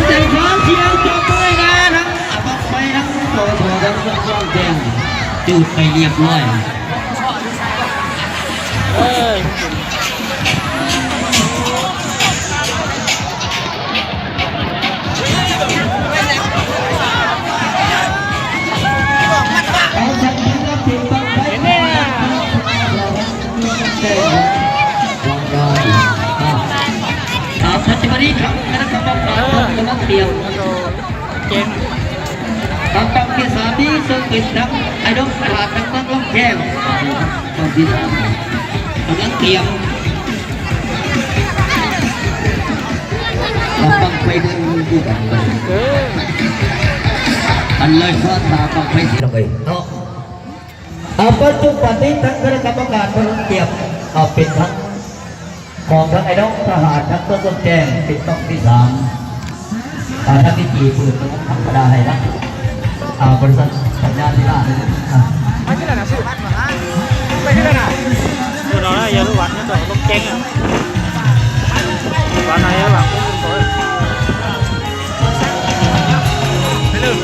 ใจฟ้าเสียงจบเลยนะทั้งอับไปทั้งโตโถทั้งเครื่องกล้องแดงจูดไปเรียบร้อยปัจจุบันนี้ครับคณะกรรมการกำลังเตรียมเก่งตอนที่สามนี้ส่งกิจทั้งไอ้ดอกขาดทั้งต้องแก้วตอนที่สามกำลังเตรียมต้องไปเดินดูกันอันเลยเพราะตาต้องไปสิเลยเนาะปัจจุบันนี้ทั้งคณะกรรมการกำลังเตรียมเป็นทั้งของทั้งไอ้น้องทหารทั้งต้นต้นแจ้งติดต้องที่สามทั้งที่จีปืนทั้งธรรมดาให้นะบริษัทสัญญาณที่ล่าเลยไม่ใช่นะชื่อไม่ใช่นะคือเราเนี่ยยาลูกวัดนี่ตัวลูกเจ๊งอ่ะวันไหนหลังคุณตัวไม่ลืม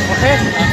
โอเค